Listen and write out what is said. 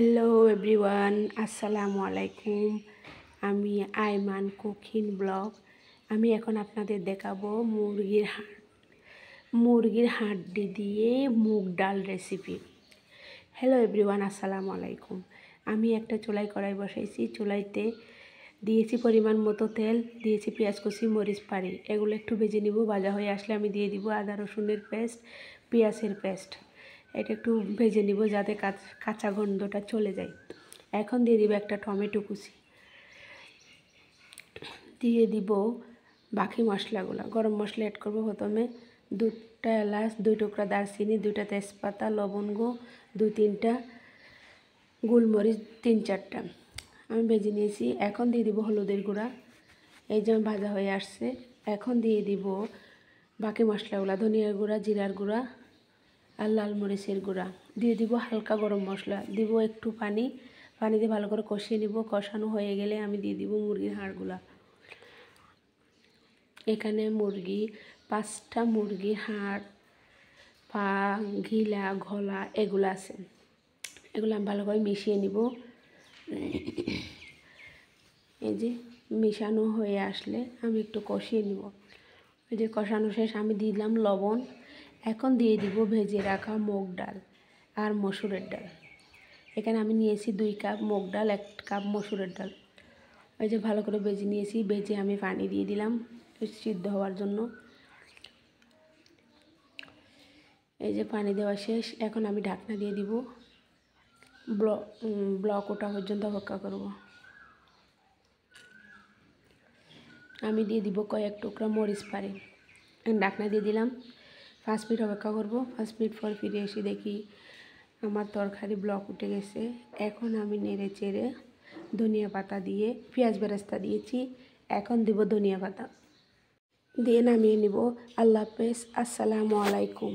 Hello everyone, আসসালামু আলাইকুম। আমি আইমান কুকিং ব্লগ। আমি এখন আপনাদের দেখাবো মুরগির হাড্ডি দিয়ে মুগ ডাল রেসিপি। হ্যালো এভরিওয়ান, আসসালামু আলাইকুম। আমি একটা চুলাই কড়াই বসাইছি। চুলাইতে দিয়েছি পরিমাণ মতো তেল, দিয়েছি পেঁয়াজ কুচি, মরিচ ফাড়ি। এগুলো একটু ভেজে নিব। ভাজা হয়ে আসলে আমি দিয়ে দিব আদা রসুনের পেস্ট, পেঁয়াজের পেস্ট। এটা একটু ভেজে নিব যাতে কাঁচা গন্ধটা চলে যায়। এখন দিয়ে দিব একটা টমেটো কুচি, দিয়ে দিব বাকি মশলাগুলো। গরম মশলা অ্যাড করবো প্রথমে 2টা এলাচ, 2 টুকরা দারচিনি, 2টা তেজপাতা, লবঙ্গ 2-3টা, গোলমরিচ 3-4টা আমি ভেজে নিয়েছি। এখন দিয়ে দিব হলুদের গুঁড়া, এই যে ভাজা হয়ে আসছে। এখন দিয়ে দিব বাকি মশলাগুলো, ধনিয়ার গুঁড়া, জিরার গুঁড়া আর লাল মরিচের গুঁড়া। দিয়ে দিব হালকা গরম মশলা, দিব একটু পানি দিয়ে ভালো করে কষিয়ে নিব। কষানো হয়ে গেলে আমি দিয়ে দিব মুরগির হাড়গুলা। এখানে 5টা মুরগির হাড়, পা, ঘিলা, গলা এগুলো আছে। এগুলো আমি ভালো করে মিশিয়ে নিব। এই যে মিশানো হয়ে আসলে আমি একটু কষিয়ে নিব। এই যে কষানো শেষ, আমি দিলাম লবণ। এখন দিয়ে দিব ভেজে রাখা মুগ ডাল আর মসুরের ডাল। এখানে আমি নিয়েছি 2 কাপ মুগ ডাল, 1 কাপ মসুরের ডাল। ওই যে ভালো করে ভেজে নিয়েছি। ভেজে আমি পানি দিয়ে দিলাম সিদ্ধ হওয়ার জন্য। এই যে পানি দেওয়া শেষ। এখন আমি ঢাকনা দিয়ে দিব। ব্লক ওঠা পর্যন্ত অপেক্ষা করব। আমি দিয়ে দিব কয়েক টুকরা মরিচ ফাড়ি। ঢাকনা দিয়ে দিলাম। 5 মিনিট অপেক্ষা করব। 5 মিনিট পর ফিরে এসে দেখি আমার তরকারি ব্লক উঠে গেছে। এখন আমি নেড়ে চেড়ে ধনিয়া পাতা দিয়ে পেঁয়াজ বেরেস্তা দিয়েছি। এখন দিব ধনিয়া পাতা দিয়ে নামিয়ে নিব। আল্লাহ হাফেজ, আসসালামু আলাইকুম।